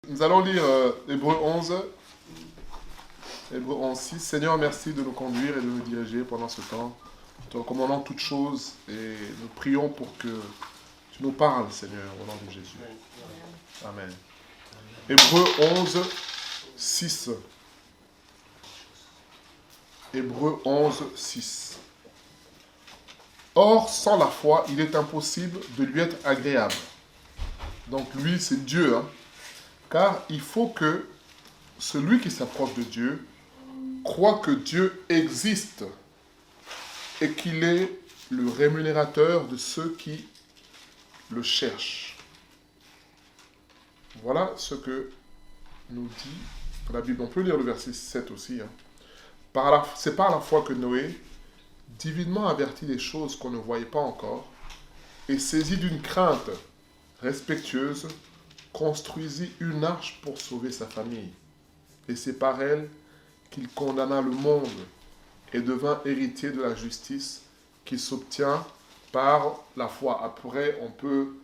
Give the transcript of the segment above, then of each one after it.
Nous allons lire Hébreux 11, Hébreux 11, 6. Seigneur, merci de nous conduire et de nous diriger pendant ce temps. Nous te recommandons toutes choses et nous prions pour que tu nous parles, Seigneur, au nom de Jésus. Amen. Hébreux 11, 6. Hébreux 11, 6. Or, sans la foi, il est impossible de lui être agréable. Donc lui, c'est Dieu, hein. Car il faut que celui qui s'approche de Dieu croit que Dieu existe et qu'il est le rémunérateur de ceux qui le cherchent. Voilà ce que nous dit la Bible. On peut lire le verset 7 aussi. Hein. C'est par la foi que Noé, divinement averti des choses qu'on ne voyait pas encore, et saisi d'une crainte respectueuse, construisit une arche pour sauver sa famille. Et c'est par elle qu'il condamna le monde et devint héritier de la justice qui s'obtient par la foi. Après, on peut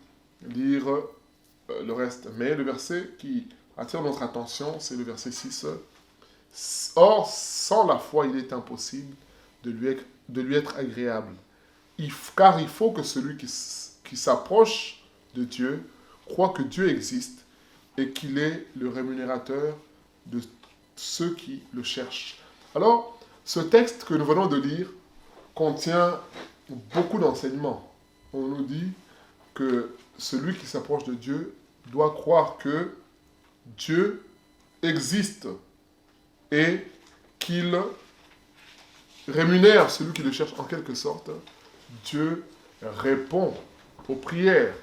lire le reste. Mais le verset qui attire notre attention, c'est le verset 6. Or, sans la foi, il est impossible de lui être agréable. Car il faut que celui qui s'approche de Dieu croit que Dieu existe et qu'il est le rémunérateur de ceux qui le cherchent. Alors, ce texte que nous venons de lire contient beaucoup d'enseignements. On nous dit que celui qui s'approche de Dieu doit croire que Dieu existe et qu'il rémunère celui qui le cherche. En quelque sorte, Dieu répond aux prières.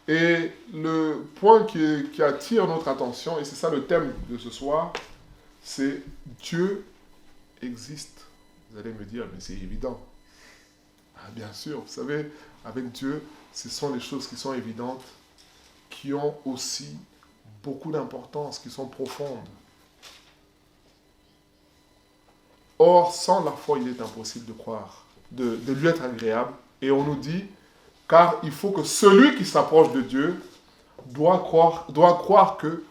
Et le point qui attire notre attention, et c'est ça le thème de ce soir, c'est Dieu existe. Vous allez me dire, mais c'est évident. Ah, bien sûr, vous savez, avec Dieu, ce sont les choses qui sont évidentes, qui ont aussi beaucoup d'importance, qui sont profondes. Or, sans la foi, il est impossible de croire, de lui être agréable. Et on nous dit, car il faut que celui qui s'approche de Dieu doit croire que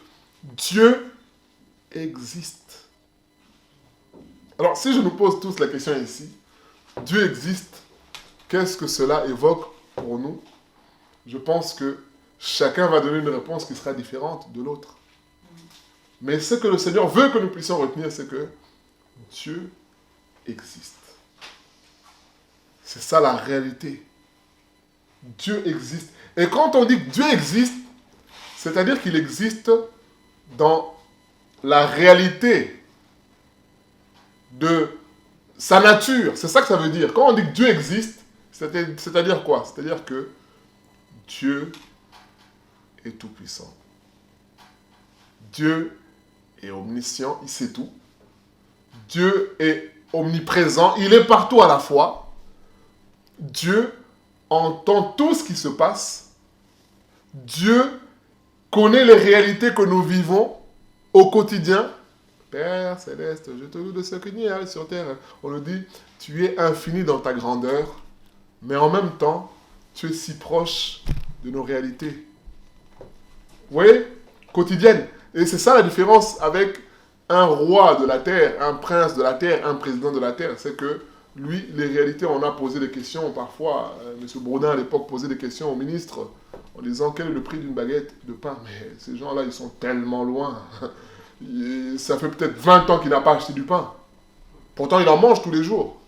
Dieu existe. Alors, si je nous pose tous la question ici, Dieu existe, qu'est-ce que cela évoque pour nous? Je pense que chacun va donner une réponse qui sera différente de l'autre. Mais ce que le Seigneur veut que nous puissions retenir, c'est que Dieu existe. C'est ça la réalité. Dieu existe. Et quand on dit que Dieu existe, c'est-à-dire qu'il existe dans la réalité de sa nature. C'est ça que ça veut dire. Quand on dit que Dieu existe, c'est-à-dire quoi? C'est-à-dire que Dieu est tout-puissant. Dieu est omniscient, il sait tout. Dieu est omniprésent, il est partout à la fois. Dieu entend tout ce qui se passe. Dieu connaît les réalités que nous vivons au quotidien. Père céleste, je te loue de ce qu'il y a sur terre. On nous dit, tu es infini dans ta grandeur, mais en même temps, tu es si proche de nos réalités. Vous voyez? Quotidienne. Et c'est ça la différence avec un roi de la terre, un prince de la terre, un président de la terre. C'est que lui, les réalités, on a posé des questions parfois. M. Bourdin, à l'époque, posait des questions au ministre en disant quel est le prix d'une baguette de pain. Mais ces gens-là, ils sont tellement loin. Ça fait peut-être 20 ans qu'il n'a pas acheté du pain. Pourtant, il en mange tous les jours.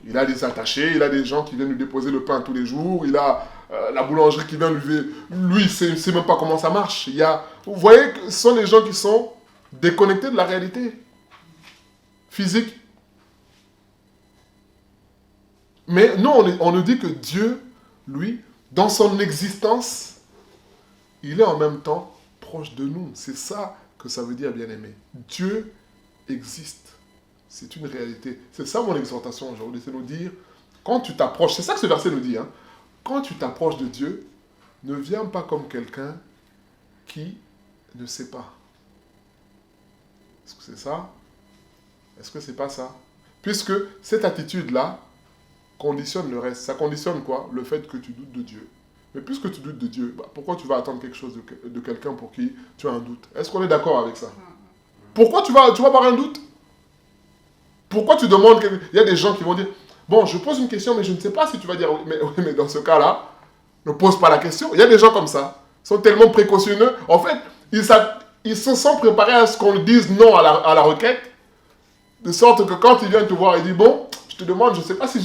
Il a des attachés, il a des gens qui viennent lui déposer le pain tous les jours. Il a la boulangerie qui vient lui... Lui, il ne sait même pas comment ça marche. Vous voyez que ce sont des gens qui sont déconnectés de la réalité physique. Mais nous, on nous dit que Dieu, lui, dans son existence, il est en même temps proche de nous. C'est ça que ça veut dire, bien-aimé. Dieu existe. C'est une réalité. C'est ça mon exhortation aujourd'hui, c'est nous dire, quand tu t'approches, c'est ça que ce verset nous dit, hein, quand tu t'approches de Dieu, ne viens pas comme quelqu'un qui ne sait pas. Est-ce que c'est ça? Est-ce que c'est pas ça? Puisque cette attitude-là conditionne le reste. Ça conditionne quoi? Le fait que tu doutes de Dieu. Mais puisque tu doutes de Dieu, pourquoi tu vas attendre quelque chose de quelqu'un pour qui tu as un doute? Est-ce qu'on est d'accord avec ça? Pourquoi tu vas avoir un doute? Pourquoi tu demandes Il y a des gens qui vont dire, bon, je pose une question, mais je ne sais pas si tu vas dire oui. Mais dans ce cas-là, ne pose pas la question. Il y a des gens comme ça. Ils sont tellement précautionneux. En fait, ils se sont préparés à ce qu'on dise non à la requête. De sorte que quand il vient te voir, il dit, bon, je te demande, je ne sais pas si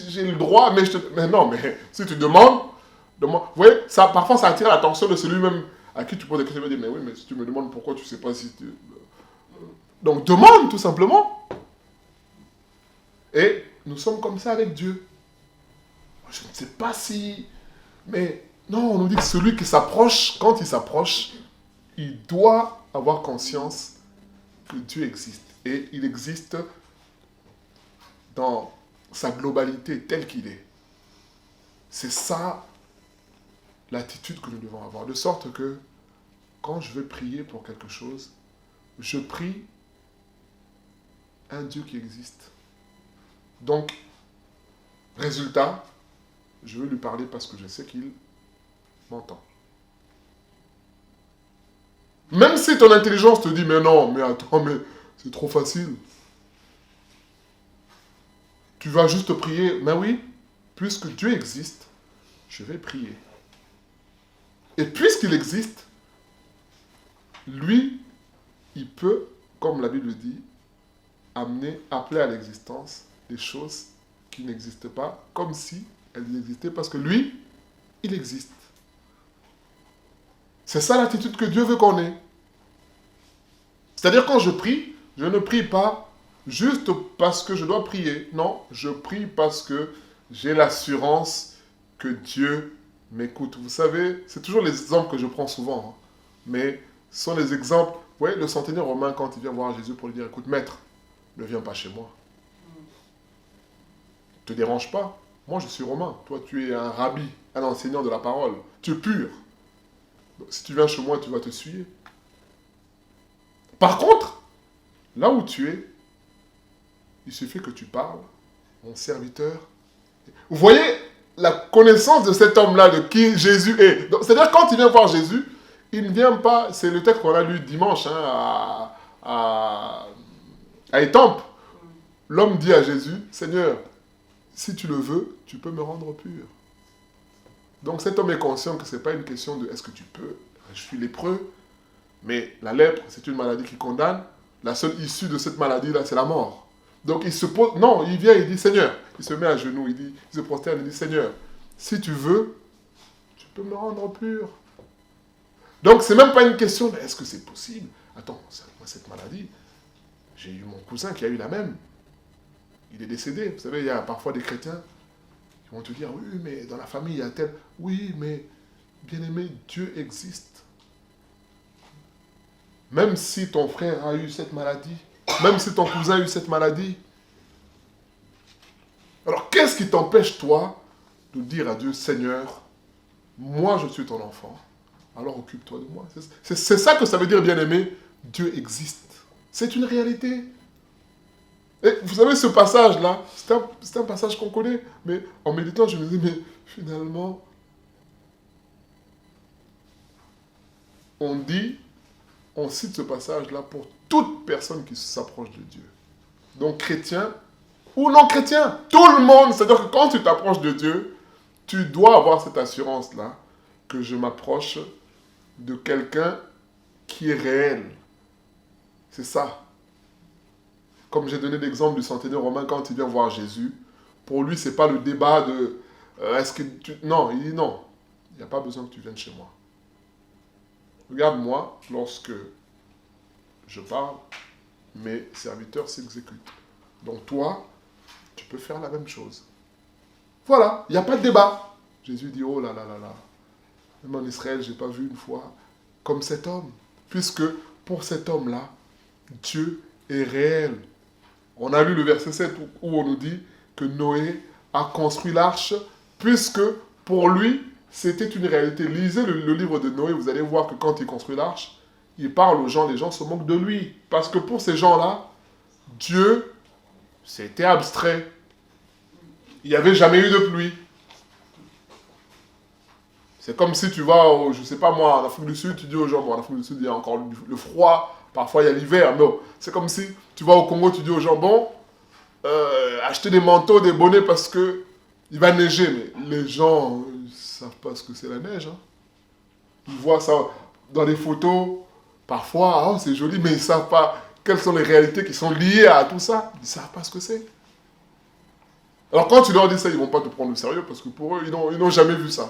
j'ai le droit, mais non, mais si tu demandes. Vous voyez, parfois ça attire l'attention de celui-même à qui tu poses des questions. Il va dire, mais oui, mais si tu me demandes pourquoi tu ne sais pas si tu... Donc demande tout simplement. Et nous sommes comme ça avec Dieu. Je ne sais pas si... Mais non, on nous dit que celui qui s'approche, quand il s'approche, il doit avoir conscience que Dieu existe. Et il existe dans sa globalité tel qu'il est. C'est ça l'attitude que nous devons avoir. De sorte que quand je veux prier pour quelque chose, je prie un Dieu qui existe. Donc, résultat, je veux lui parler parce que je sais qu'il m'entend. Même si ton intelligence te dit, mais non, mais attends, mais c'est trop facile. Tu vas juste prier, mais oui, puisque Dieu existe, je vais prier. Et puisqu'il existe, lui, il peut, comme la Bible dit, appeler à l'existence des choses qui n'existent pas, comme si elles existaient, parce que lui, il existe. C'est ça l'attitude que Dieu veut qu'on ait. C'est-à-dire quand je prie, je ne prie pas juste parce que je dois prier. Non, je prie parce que j'ai l'assurance que Dieu m'écoute. Vous savez, c'est toujours les exemples que je prends souvent, hein, mais ce sont les exemples. Vous voyez, le centenaire romain, quand il vient voir Jésus pour lui dire, écoute, maître, ne viens pas chez moi. Ne te dérange pas. Moi, je suis romain. Toi, tu es un rabbi, un enseignant de la parole. Tu es pur. Donc, si tu viens chez moi, tu vas te suyer. Par contre, là où tu es, il suffit que tu parles, mon serviteur. Vous voyez la connaissance de cet homme-là, de qui Jésus est. C'est-à-dire, quand il vient voir Jésus, il ne vient pas, c'est le texte qu'on a lu dimanche à Étampes. L'homme dit à Jésus, Seigneur, si tu le veux, tu peux me rendre pur. Donc cet homme est conscient que ce n'est pas une question de est-ce que tu peux, je suis lépreux, mais la lèpre, c'est une maladie qui condamne. La seule issue de cette maladie-là, c'est la mort. Donc il se pose, non, il vient, il dit Seigneur, il se met à genoux, il se prosterne, il dit Seigneur, si tu veux, tu peux me rendre pur. Donc c'est même pas une question de est-ce que c'est possible. Attends, moi cette maladie, j'ai eu mon cousin qui a eu la même. Il est décédé. Vous savez, il y a parfois des chrétiens qui vont te dire, oui, mais dans la famille, il y a tel... Oui, mais, bien-aimé, Dieu existe. Même si ton frère a eu cette maladie, même si ton cousin a eu cette maladie. Alors, qu'est-ce qui t'empêche, toi, de dire à Dieu, Seigneur, moi, je suis ton enfant, alors occupe-toi de moi. C'est ça que ça veut dire, bien-aimé, Dieu existe. C'est une réalité. Et vous savez, ce passage-là, c'est un passage qu'on connaît, mais en méditant, je me dis, mais finalement, on cite ce passage-là pour toute personne qui s'approche de Dieu. Donc, chrétien ou non chrétien, tout le monde, c'est-à-dire que quand tu t'approches de Dieu, tu dois avoir cette assurance-là que je m'approche de quelqu'un qui est réel. C'est ça. Comme j'ai donné l'exemple du centenaire romain quand il vient voir Jésus, pour lui, ce n'est pas le débat de est-ce que tu... Non, il dit non, il n'y a pas besoin que tu viennes chez moi. Regarde-moi, lorsque je parle, mes serviteurs s'exécutent. Donc toi, tu peux faire la même chose. Voilà, il n'y a pas de débat. Jésus dit, oh là là là là, même en Israël, je n'ai pas vu une fois comme cet homme. Puisque pour cet homme-là, Dieu est réel. On a lu le verset 7 où on nous dit que Noé a construit l'arche puisque pour lui, c'était une réalité. Lisez le livre de Noé, vous allez voir que quand il construit l'arche, il parle aux gens, les gens se moquent de lui. Parce que pour ces gens-là, Dieu, c'était abstrait. Il n'y avait jamais eu de pluie. C'est comme si tu vas, je sais pas moi, en Afrique du Sud, tu dis aux gens, bon, en Afrique du Sud, il y a encore le froid, parfois il y a l'hiver, mais c'est comme si tu vas au Congo, tu dis aux gens, bon, acheter des manteaux, des bonnets parce que il va neiger. Mais les gens ne savent pas ce que c'est la neige. Hein. Ils voient ça dans des photos, parfois, oh, c'est joli, mais ils ne savent pas quelles sont les réalités qui sont liées à tout ça. Ils ne savent pas ce que c'est. Alors quand tu leur dis ça, ils ne vont pas te prendre au sérieux parce que pour eux, ils n'ont jamais vu ça.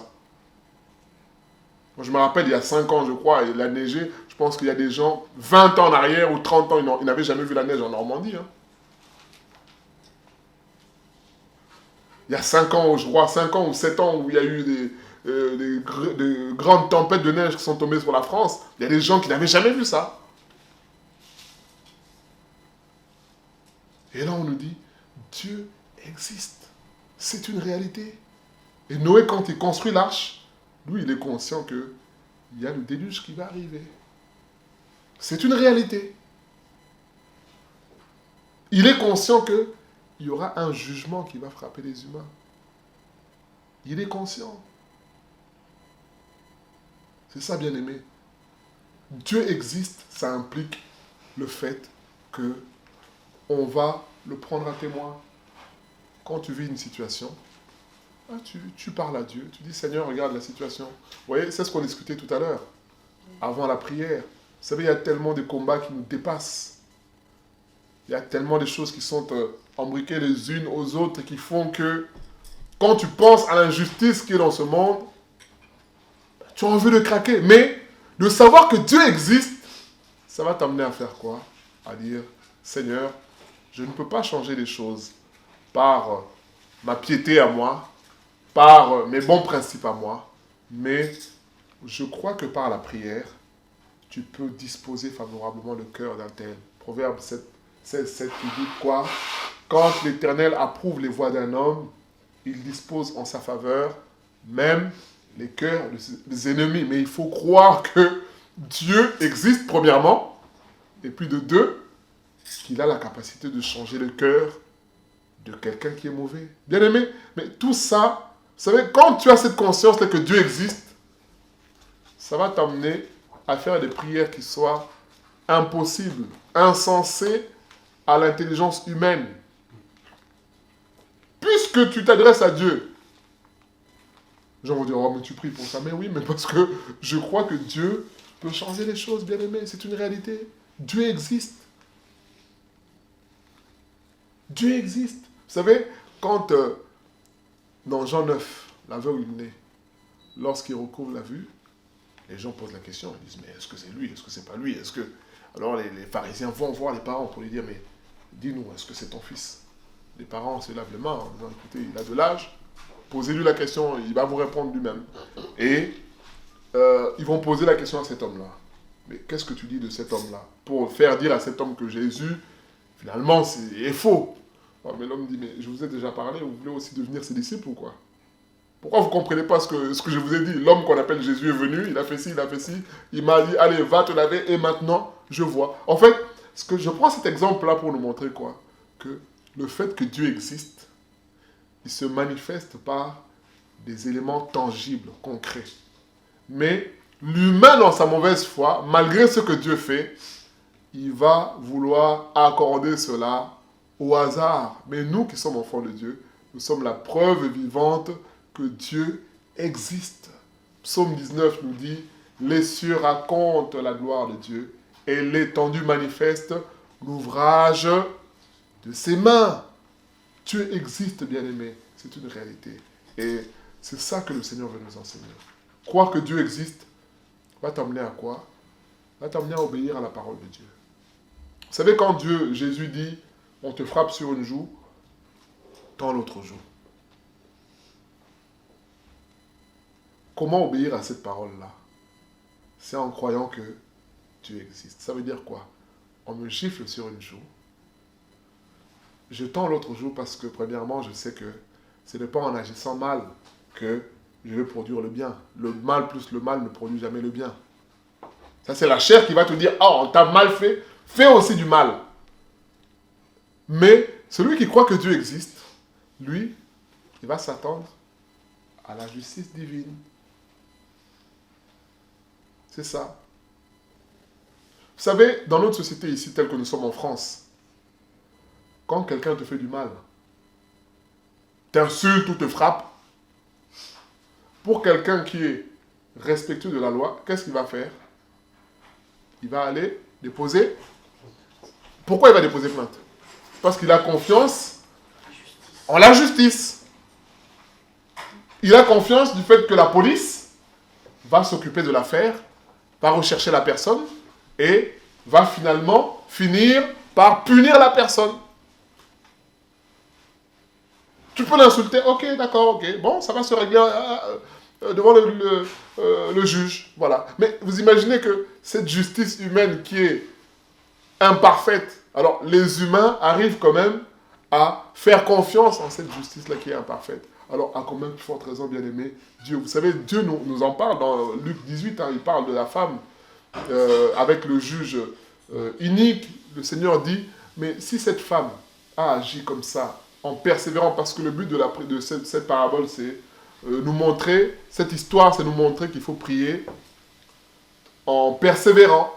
Moi, je me rappelle, il y a 5 ans, je crois, il a neigé. Je pense qu'il y a des gens, 20 ans en arrière ou 30 ans, ils n'avaient jamais vu la neige en Normandie. Hein. Il y a 5 ans, je crois, 5 ans ou 7 ans où il y a eu des grandes tempêtes de neige qui sont tombées sur la France, il y a des gens qui n'avaient jamais vu ça. Et là, on nous dit, Dieu existe. C'est une réalité. Et Noé, quand il construit l'arche, lui, il est conscient qu'il y a le déluge qui va arriver. C'est une réalité. Il est conscient qu'il y aura un jugement qui va frapper les humains. Il est conscient. C'est ça, bien-aimé. Dieu existe, ça implique le fait que on va le prendre à témoin. Quand tu vis une situation, tu parles à Dieu, tu dis, Seigneur, regarde la situation. Vous voyez, c'est ce qu'on discutait tout à l'heure, avant la prière. Vous savez, il y a tellement de combats qui nous dépassent. Il y a tellement de choses qui sont embriquées les unes aux autres et qui font que, quand tu penses à l'injustice qui est dans ce monde, tu as envie de craquer. Mais de savoir que Dieu existe, ça va t'amener à faire quoi? À dire, Seigneur, je ne peux pas changer les choses par ma piété à moi, par mes bons principes à moi, mais je crois que par la prière, tu peux disposer favorablement le cœur d'un tel. Proverbe 16, qui dit quoi? Quand l'Éternel approuve les voies d'un homme, il dispose en sa faveur même les cœurs des ennemis. Mais il faut croire que Dieu existe, premièrement, et puis de deux, qu'il a la capacité de changer le cœur de quelqu'un qui est mauvais. Bien aimé, mais tout ça, vous savez, quand tu as cette conscience-là que Dieu existe, ça va t'amener à faire des prières qui soient impossibles, insensées à l'intelligence humaine. Puisque tu t'adresses à Dieu. Les gens vont dire, oh, mais tu pries pour ça. Mais oui, mais parce que je crois que Dieu peut changer les choses, bien aimé. C'est une réalité. Dieu existe. Dieu existe. Vous savez, quand dans Jean 9, l'aveugle né, lorsqu'il recouvre la vue, les gens posent la question, ils disent, mais est-ce que c'est lui, est-ce que c'est pas lui, est-ce que... Alors les pharisiens vont voir les parents pour lui dire, mais dis-nous, est-ce que c'est ton fils? Les parents se lavent les mains en disant, écoutez, il a de l'âge, posez-lui la question, il va vous répondre lui-même. Et ils vont poser la question à cet homme-là. Mais qu'est-ce que tu dis de cet homme-là? Pour faire dire à cet homme que Jésus, finalement, est faux. Oh, mais l'homme dit, mais je vous ai déjà parlé, vous voulez aussi devenir ses disciples ou quoi? Pourquoi vous ne comprenez pas ce que je vous ai dit? L'homme qu'on appelle Jésus est venu, il a fait ci, il a fait ci, il m'a dit, allez, va te laver, et maintenant, je vois. En fait, je prends cet exemple-là pour nous montrer quoi? Que le fait que Dieu existe, il se manifeste par des éléments tangibles, concrets. Mais l'humain, dans sa mauvaise foi, malgré ce que Dieu fait, il va vouloir accorder cela au hasard. Mais nous qui sommes enfants de Dieu, nous sommes la preuve vivante que Dieu existe. Psaume 19 nous dit, les cieux racontent la gloire de Dieu et l'étendue manifeste l'ouvrage de ses mains. Dieu existe, bien-aimé. C'est une réalité. Et c'est ça que le Seigneur veut nous enseigner. Croire que Dieu existe va t'amener à quoi? Va t'amener à obéir à la parole de Dieu. Vous savez, quand Jésus dit, on te frappe sur une joue, tends l'autre joue. Comment obéir à cette parole-là? C'est en croyant que Dieu existe. Ça veut dire quoi? On me gifle sur une joue. Je tends l'autre joue parce que, premièrement, je sais que ce n'est pas en agissant mal que je vais produire le bien. Le mal plus le mal ne produit jamais le bien. Ça, c'est la chair qui va te dire, oh, on t'a mal fait, fais aussi du mal. Mais celui qui croit que Dieu existe, lui, il va s'attendre à la justice divine. C'est ça. Vous savez, dans notre société ici, telle que nous sommes en France, quand quelqu'un te fait du mal, t'insulte ou te frappe, pour quelqu'un qui est respectueux de la loi, qu'est-ce qu'il va faire? Il va aller déposer. Pourquoi il va déposer plainte? Parce qu'il a confiance en la justice. Il a confiance du fait que la police va s'occuper de l'affaire, va rechercher la personne et va finalement finir par punir la personne. Tu peux l'insulter, ok, d'accord, ok, bon, ça va se régler devant le juge, voilà. Mais vous imaginez que cette justice humaine qui est imparfaite, alors les humains arrivent quand même à faire confiance en cette justice-là qui est imparfaite. Alors, à combien de forte raison, bien aimé, Dieu. Vous savez, Dieu nous en parle dans Luc 18, hein, il parle de la femme avec le juge inique. Le Seigneur dit, mais si cette femme a agi comme ça, en persévérant, parce que le but de cette parabole, c'est nous montrer, cette histoire, c'est nous montrer qu'il faut prier en persévérant,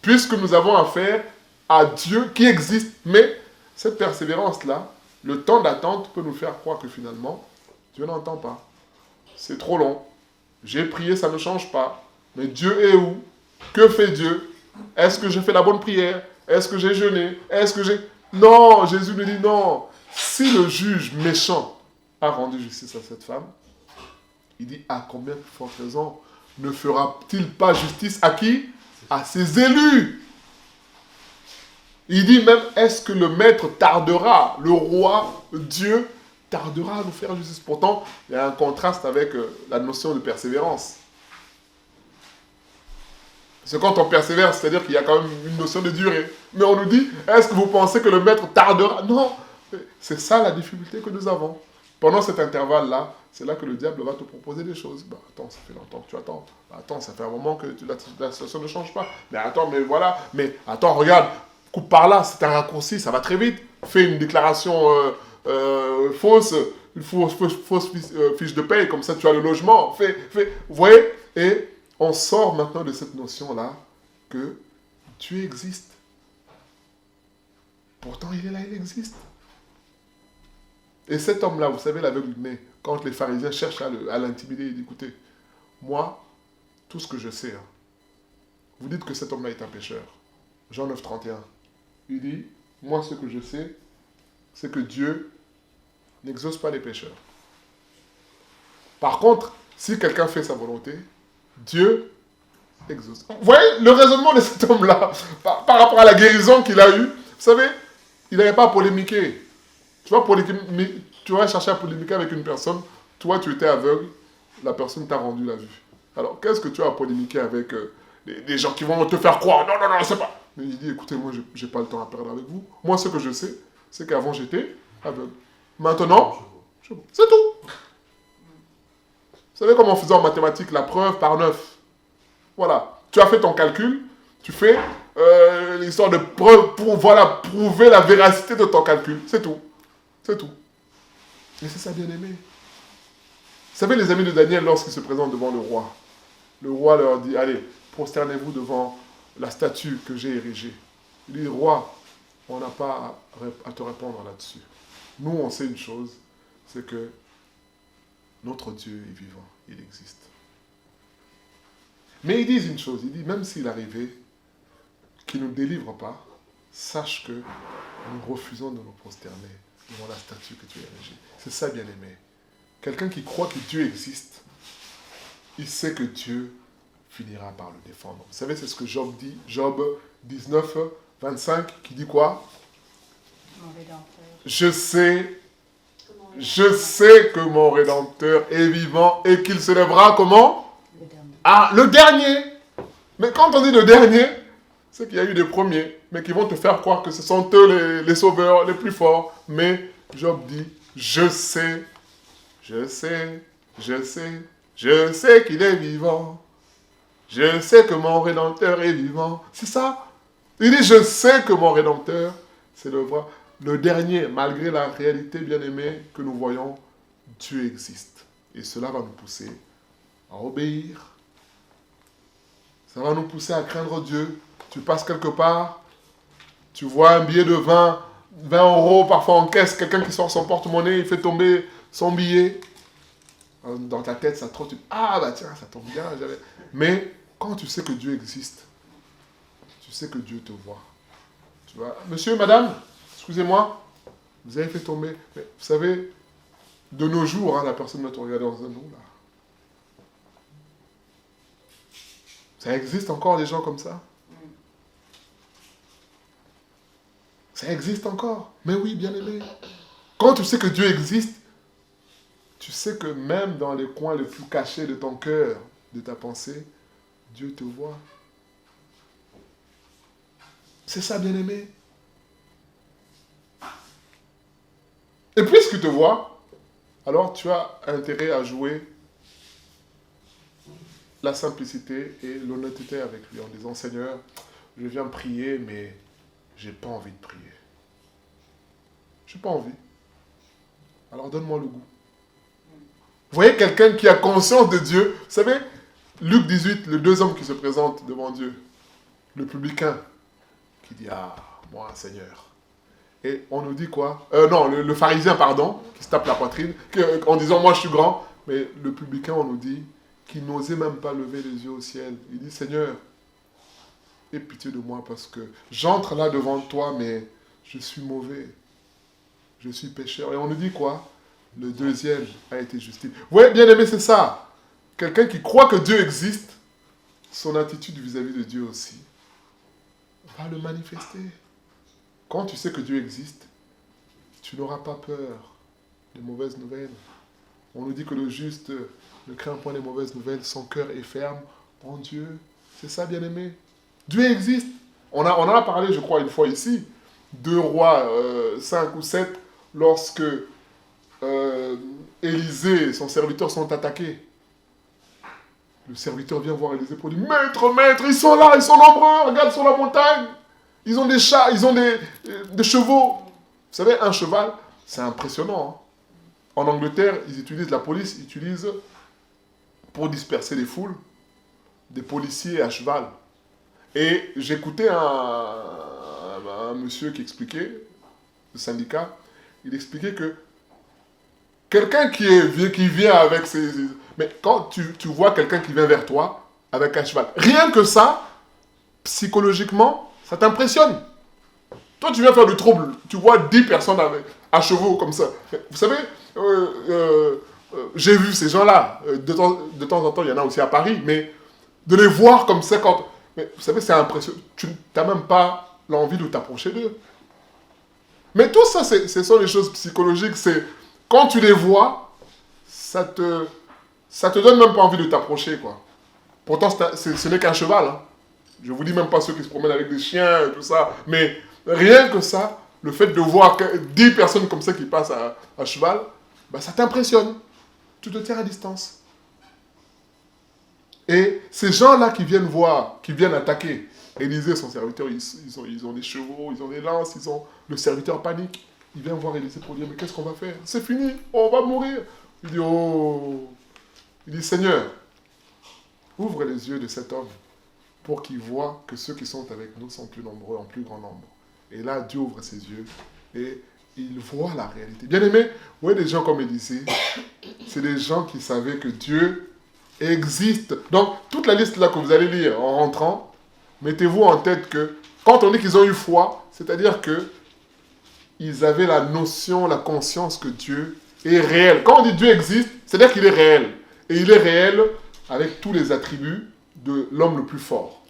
puisque nous avons affaire à Dieu qui existe. Mais cette persévérance-là, le temps d'attente peut nous faire croire que finalement, Dieu n'entend pas. C'est trop long. J'ai prié, ça ne change pas. Mais Dieu est où? Que fait Dieu? Est-ce que j'ai fait la bonne prière? Est-ce que j'ai jeûné? Est-ce que j'ai... Non, Jésus me dit non. Si le juge méchant a rendu justice à cette femme, il dit à combien de forte raison ne fera-t-il pas justice à qui? À ses élus. Il dit même, est-ce que le maître tardera, le roi, Dieu, tardera à nous faire justice? Pourtant, il y a un contraste avec la notion de persévérance. Parce que quand on persévère, c'est-à-dire qu'il y a quand même une notion de durée. Mais on nous dit, est-ce que vous pensez que le maître tardera? Non, c'est ça la difficulté que nous avons. Pendant cet intervalle-là, c'est là que le diable va te proposer des choses. Bah, attends, ça fait longtemps que tu attends. Bah, attends, ça fait un moment que la situation ne change pas. Mais attends, mais voilà. Mais attends, regarde, coupe par là, c'est un raccourci, ça va très vite. Fais une déclaration fausse, une fausse fiche de paye, comme ça tu as le logement. Fais. Vous voyez? Et on sort maintenant de cette notion-là que Dieu existe. Pourtant, il est là, il existe. Et cet homme-là, vous savez, l'aveugle né, quand les pharisiens cherchent à l'intimider, il dit, écoutez, moi, tout ce que je sais, hein, vous dites que cet homme-là est un pécheur. Jean 9, 31. Il dit, moi, ce que je sais, c'est que Dieu n'exauce pas les pécheurs. Par contre, si quelqu'un fait sa volonté, Dieu exauce. Vous voyez le raisonnement de cet homme-là, par rapport à la guérison qu'il a eue. Vous savez, il n'avait pas à polémiquer. Tu vas chercher à polémiquer avec une personne, toi tu étais aveugle, la personne t'a rendu la vue. Alors qu'est-ce que tu as à polémiquer avec des gens qui vont te faire croire, non, c'est pas... Mais il dit, écoutez, moi j'ai pas le temps à perdre avec vous. Moi ce que je sais, c'est qu'avant j'étais aveugle. Maintenant, c'est tout. Vous savez comment on faisait en mathématiques la preuve par 9? Voilà, tu as fait ton calcul, tu fais l'histoire de preuve pour prouver la véracité de ton calcul. C'est tout. C'est tout. Et c'est ça, bien aimé. Vous savez, les amis de Daniel, lorsqu'ils se présentent devant le roi leur dit, allez, prosternez-vous devant la statue que j'ai érigée. Il dit, roi, on n'a pas à te répondre là-dessus. Nous, on sait une chose, c'est que notre Dieu est vivant, il existe. Mais ils disent une chose, il dit, même s'il arrivait qu'il ne nous délivre pas, sache que nous refusons de nous prosterner devant la statue que tu as érigée. C'est ça, bien aimé. Quelqu'un qui croit que Dieu existe, il sait que Dieu finira par le défendre. Vous savez, c'est ce que Job dit, Job 19, 25, qui dit quoi? Je sais que mon Rédempteur est vivant et qu'il se lèvera comment? Le dernier. Mais quand on dit le dernier, c'est qu'il y a eu des premiers, mais qui vont te faire croire que ce sont eux les sauveurs, les plus forts. Mais Job dit, je sais qu'il est vivant. Je sais que mon Rédempteur est vivant. C'est ça. Il dit, je sais que mon Rédempteur, c'est le dernier, malgré la réalité bien-aimée que nous voyons, Dieu existe. Et cela va nous pousser à obéir Ça va nous pousser à craindre Dieu. Tu passes quelque part, tu vois un billet de 20 euros, parfois en caisse, quelqu'un qui sort son porte-monnaie, il fait tomber son billet. Dans ta tête, ça trotte. Ah, bah tiens, ça tombe bien. Mais quand tu sais que Dieu existe, tu sais que Dieu te voit. Tu vois, monsieur, madame, excusez-moi, vous avez fait tomber. Mais vous savez, de nos jours, la personne ne te regarde dans un nous, là. Ça existe encore des gens comme ça? Ça existe encore. Mais oui, bien aimé. Quand tu sais que Dieu existe, tu sais que même dans les coins les plus cachés de ton cœur, de ta pensée, Dieu te voit. C'est ça, bien aimé. Et puisqu'il te voit, alors tu as intérêt à jouer la simplicité et l'honnêteté avec lui en disant, Seigneur, je viens prier, mais j'ai pas envie de prier. J'ai pas envie. Alors donne-moi le goût. Vous voyez quelqu'un qui a conscience de Dieu. Vous savez, Luc 18, les deux hommes qui se présentent devant Dieu. Le publicain qui dit, ah, moi, Seigneur. Et on nous dit quoi? Non, le pharisien, pardon, qui se tape la poitrine, en disant, moi, je suis grand. Mais le publicain, on nous dit, qu'il n'osait même pas lever les yeux au ciel. Il dit, Seigneur, aie pitié de moi parce que j'entre là devant toi, mais je suis mauvais. Je suis pécheur. Et on nous dit quoi? Le deuxième a été justifié. Vous voyez, bien aimé, c'est ça. Quelqu'un qui croit que Dieu existe, son attitude vis-à-vis de Dieu aussi va le manifester. Quand tu sais que Dieu existe, tu n'auras pas peur des mauvaises nouvelles. On nous dit que le juste ne craint point les mauvaises nouvelles, son cœur est ferme en Dieu. C'est ça, bien aimé. Dieu existe. On en a parlé, je crois, une fois ici. 2 Rois 5 ou 7, lorsque Élisée et son serviteur sont attaqués. Le serviteur vient voir Élisée pour dire, Maître, maître, ils sont là, ils sont nombreux, regarde sur la montagne. Ils ont des chats, ils ont des chevaux. Vous savez, un cheval, c'est impressionnant. En Angleterre, la police utilise, pour disperser les foules, des policiers à cheval. Et j'écoutais un monsieur qui expliquait, le syndicat, il expliquait que quelqu'un qui vient avec mais quand tu vois quelqu'un qui vient vers toi avec un cheval, rien que ça, psychologiquement, ça t'impressionne. Toi, tu viens faire du trouble, tu vois 10 personnes à chevaux comme ça. Vous savez, j'ai vu ces gens-là, de temps en temps, il y en a aussi à Paris, mais de les voir comme ça, mais vous savez, c'est impressionnant. Tu n'as même pas l'envie de t'approcher d'eux. Mais tout ça, ce sont des choses psychologiques. C'est quand tu les vois, ça te donne même pas envie de t'approcher, quoi. Pourtant, ce n'est qu'un cheval. Hein. Je vous dis même pas ceux qui se promènent avec des chiens et tout ça. Mais rien que ça, le fait de voir 10 personnes comme ça qui passent à cheval, bah, ça t'impressionne. Tu te tiens à distance. Et ces gens-là qui viennent voir, qui viennent attaquer, Élisée, son serviteur, ils ont des chevaux, ils ont des lances, le serviteur panique. Il vient voir Élisée pour dire, mais qu'est-ce qu'on va faire? C'est fini, on va mourir. Il dit, oh. Il dit, Seigneur, ouvre les yeux de cet homme pour qu'il voit que ceux qui sont avec nous sont plus nombreux, en plus grand nombre. Et là, Dieu ouvre ses yeux et il voit la réalité. Bien aimé, vous voyez des gens comme Élisée, c'est des gens qui savaient que Dieu existe. Donc, toute la liste là que vous allez lire en rentrant, mettez-vous en tête que quand on dit qu'ils ont eu foi, c'est-à-dire que ils avaient la notion, la conscience que Dieu est réel. Quand on dit Dieu existe, c'est-à-dire qu'il est réel. Et il est réel avec tous les attributs de l'homme le plus fort.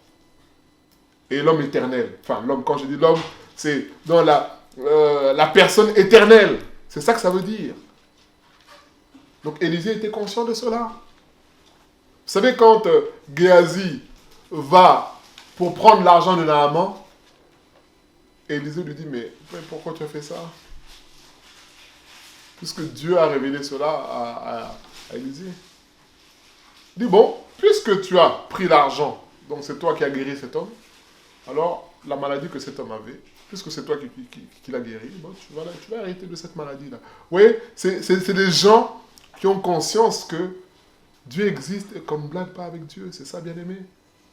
Et l'homme éternel. Enfin, l'homme, quand je dis l'homme, c'est dans la personne éternelle. C'est ça que ça veut dire. Donc Élisée était conscient de cela. Vous savez, quand Géasi va pour prendre l'argent de Naaman, Élisée lui dit, mais pourquoi tu as fait ça? Puisque Dieu a révélé cela à Élisée. Il dit, bon, puisque tu as pris l'argent, donc c'est toi qui as guéri cet homme, alors la maladie que cet homme avait, puisque c'est toi qui l'as guéri, bon, tu vas hériter de cette maladie-là. Vous voyez, c'est des gens qui ont conscience que Dieu existe et qu'on ne blague pas avec Dieu. C'est ça, bien aimé.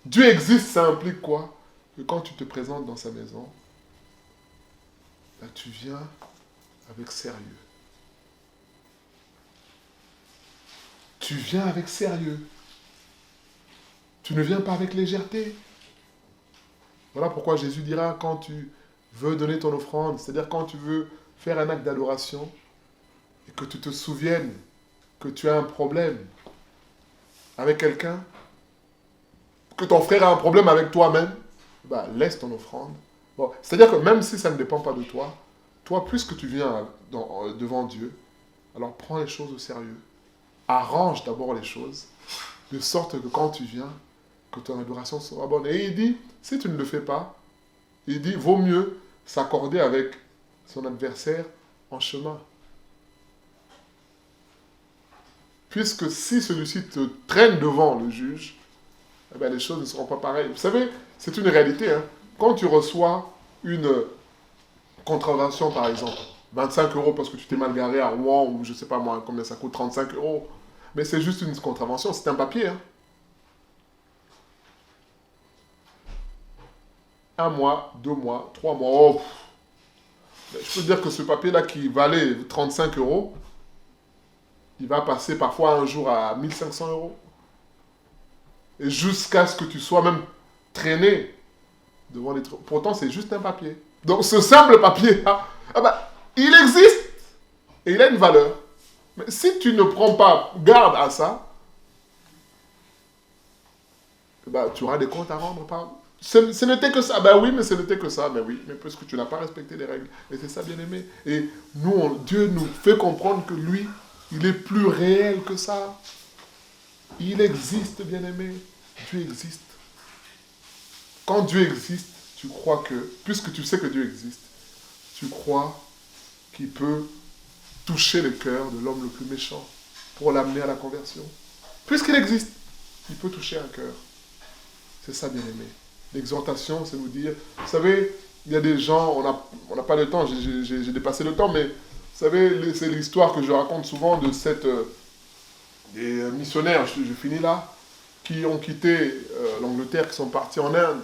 Dieu existe, ça implique quoi? Que quand tu te présentes dans sa maison, là, tu viens avec sérieux. Tu viens avec sérieux. Tu ne viens pas avec légèreté. Voilà pourquoi Jésus dira quand tu veux donner ton offrande, c'est-à-dire quand tu veux faire un acte d'adoration et que tu te souviennes que tu as un problème avec quelqu'un, que ton frère a un problème avec toi-même, bah, laisse ton offrande. Bon, c'est-à-dire que même si ça ne dépend pas de toi, toi, puisque tu viens devant Dieu, alors prends les choses au sérieux. Arrange d'abord les choses, de sorte que quand tu viens, que ton adoration sera bonne. Et il dit, si tu ne le fais pas, il dit, vaut mieux s'accorder avec son adversaire en chemin. Puisque si celui-ci te traîne devant le juge, eh bien, les choses ne seront pas pareilles. Vous savez, c'est une réalité. Hein. Quand tu reçois une contravention, par exemple, 25 € parce que tu t'es mal garé à Rouen, ou je ne sais pas moi, combien ça coûte, 35 €. Mais c'est juste une contravention, c'est un papier. Hein. 1 mois, 2 mois, 3 mois. Oh, je peux te dire que ce papier-là qui valait 35 €, il va passer parfois un jour à 1500 €. Et jusqu'à ce que tu sois même traîné devant les... Pourtant, c'est juste un papier. Donc, ce simple papier-là, ah bah, il existe et il a une valeur. Mais si tu ne prends pas garde à ça, bah, tu auras des comptes à rendre par... Ce n'était que ça. Ben oui, mais ce n'était que ça. Mais oui, mais parce que tu n'as pas respecté les règles. Et c'est ça, bien aimé. Et nous, Dieu nous fait comprendre que lui, il est plus réel que ça. Il existe, bien aimé. Dieu existe. Quand Dieu existe, tu crois que, puisque tu sais que Dieu existe, tu crois qu'il peut toucher le cœur de l'homme le plus méchant pour l'amener à la conversion. Puisqu'il existe, il peut toucher un cœur. C'est ça, bien aimé. L'exhortation, c'est nous dire, vous savez, il y a des gens, on n'a pas le temps, j'ai dépassé le temps, mais vous savez, c'est l'histoire que je raconte souvent de des missionnaires, je finis là, qui ont quitté l'Angleterre, qui sont partis en Inde.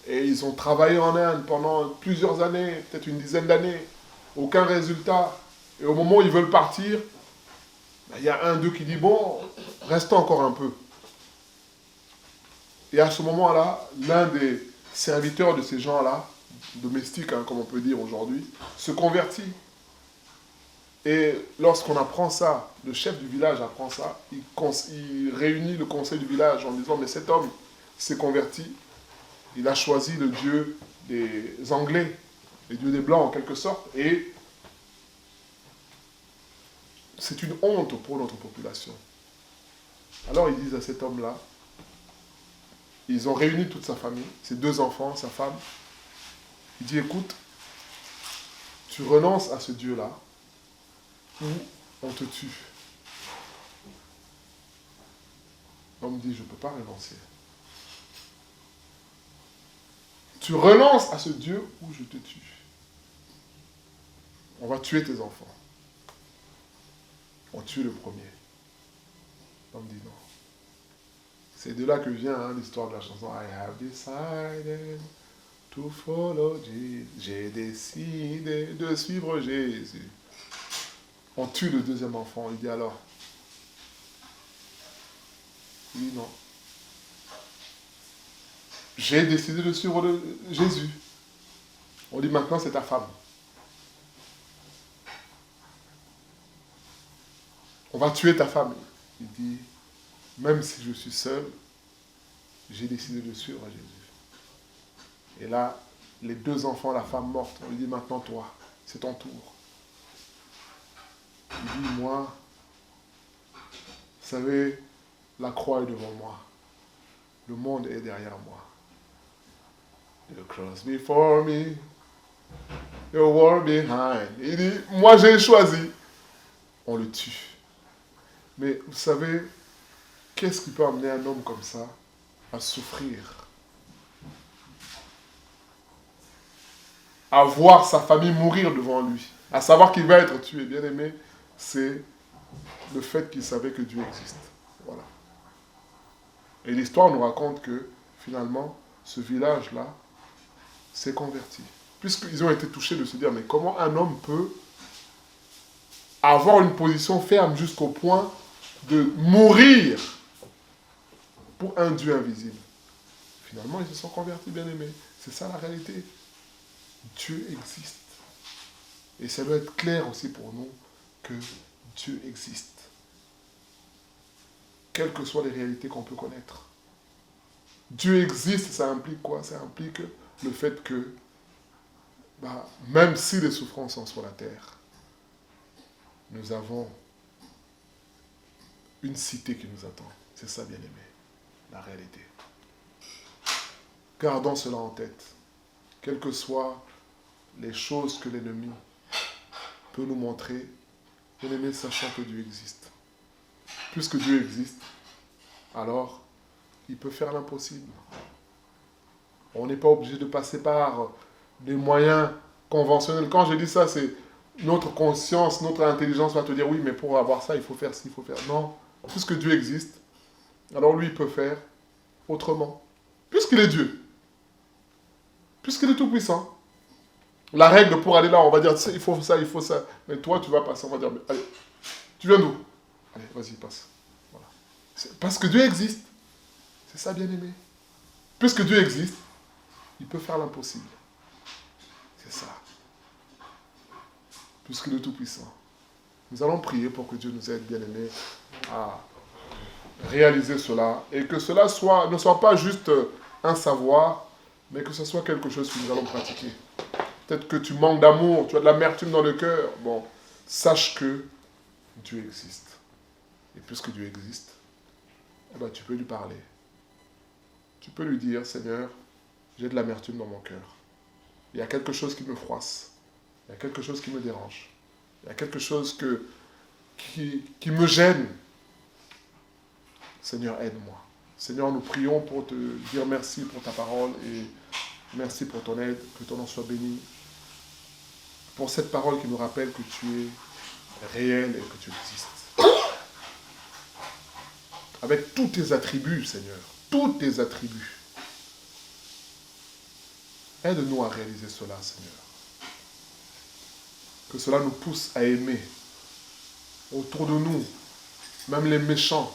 Et ils ont travaillé en Inde pendant plusieurs années, peut-être une dizaine d'années. Aucun résultat. Et au moment où ils veulent partir, il y a un d'eux qui dit, bon, restons encore un peu. Et à ce moment-là, l'un des serviteurs de ces gens-là, domestiques, hein, comme on peut dire aujourd'hui, se convertit. Et lorsqu'on apprend ça, le chef du village apprend ça, il réunit le conseil du village en disant, mais cet homme s'est converti, il a choisi le Dieu des Anglais, le Dieu des Blancs en quelque sorte, et c'est une honte pour notre population. Alors ils disent à cet homme-là, ils ont réuni toute sa famille, ses 2 enfants, sa femme. Il dit, écoute, tu renonces à ce Dieu-là, ou on te tue. L'homme dit, je ne peux pas renoncer. Tu renonces à ce Dieu ou je te tue. On va tuer tes enfants. On tue le premier. L'homme dit non. C'est de là que vient l'histoire de la chanson I have decided to follow Jesus. J'ai décidé de suivre Jésus. On tue le 2e enfant. Il dit alors. Il dit non. J'ai décidé de suivre Jésus. On dit maintenant c'est ta femme. On va tuer ta femme. Il dit, même si je suis seul, j'ai décidé de suivre Jésus. Et là, les 2 enfants, la femme morte, on lui dit maintenant toi, c'est ton tour. Il dit, moi, vous savez, la croix est devant moi. Le monde est derrière moi. The cross before me, the world behind. Il dit, moi j'ai choisi. On le tue. Mais vous savez, qu'est-ce qui peut amener un homme comme ça à souffrir? À voir sa famille mourir devant lui. À savoir qu'il va être tué. Bien aimé, c'est le fait qu'il savait que Dieu existe. Voilà. Et l'histoire nous raconte que, finalement, ce village-là s'est converti. Puisqu'ils ont été touchés de se dire, mais comment un homme peut avoir une position ferme jusqu'au point de mourir pour un Dieu invisible? Finalement, ils se sont convertis, bien-aimés. C'est ça la réalité. Dieu existe. Et ça doit être clair aussi pour nous que Dieu existe. Quelles que soient les réalités qu'on peut connaître. Dieu existe, ça implique quoi? Ça implique le fait que, même si les souffrances sont sur la terre, nous avons une cité qui nous attend. C'est ça, bien-aimé, la réalité. Gardons cela en tête. Quelles que soient les choses que l'ennemi peut nous montrer, bien-aimé, sachant que Dieu existe. Puisque Dieu existe, alors il peut faire l'impossible. On n'est pas obligé de passer par des moyens conventionnels. Quand je dis ça, c'est notre conscience, notre intelligence va te dire, oui, mais pour avoir ça, il faut faire ci, il faut faire... Non, puisque Dieu existe, alors lui, il peut faire autrement. Puisqu'il est Dieu. Puisqu'il est tout-puissant. La règle pour aller là, on va dire, il faut ça, il faut ça. Mais toi, tu vas passer, on va dire, allez, tu viens d'où? Allez, vas-y, passe. Voilà. Parce que Dieu existe. C'est ça, bien-aimé. Puisque Dieu existe, il peut faire l'impossible. C'est ça. Puisqu'il est tout-puissant. Nous allons prier pour que Dieu nous aide, bien-aimés, à réaliser cela. Et que cela ne soit pas juste un savoir, mais que ce soit quelque chose que nous allons pratiquer. Peut-être que tu manques d'amour, tu as de l'amertume dans le cœur. Bon, sache que Dieu existe. Et puisque Dieu existe, tu peux lui parler. Tu peux lui dire, Seigneur, j'ai de l'amertume dans mon cœur. Il y a quelque chose qui me froisse. Il y a quelque chose qui me dérange. Il y a quelque chose qui me gêne. Seigneur, aide-moi. Seigneur, nous prions pour te dire merci pour ta parole et merci pour ton aide. Que ton nom soit béni. Pour cette parole qui nous rappelle que tu es réel et que tu existes. Avec tous tes attributs, Seigneur. Tous tes attributs. Aide-nous à réaliser cela, Seigneur. Que cela nous pousse à aimer autour de nous, même les méchants.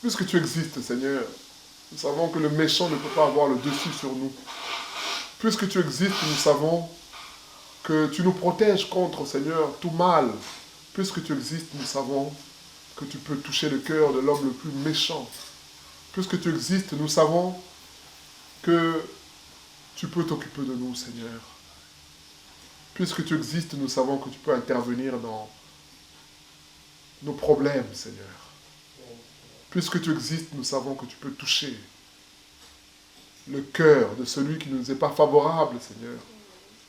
Puisque tu existes, Seigneur, nous savons que le méchant ne peut pas avoir le dessus sur nous. Puisque tu existes, nous savons que tu nous protèges contre, Seigneur, tout mal. Puisque tu existes, nous savons que tu peux toucher le cœur de l'homme le plus méchant. Puisque tu existes, nous savons que tu peux t'occuper de nous, Seigneur. Puisque tu existes, nous savons que tu peux intervenir dans nos problèmes, Seigneur. Puisque tu existes, nous savons que tu peux toucher le cœur de celui qui ne nous est pas favorable, Seigneur,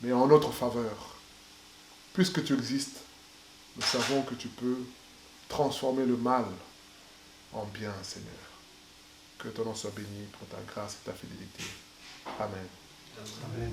mais en notre faveur. Puisque tu existes, nous savons que tu peux transformer le mal en bien, Seigneur. Que ton nom soit béni pour ta grâce et ta fidélité. Amen. Amen.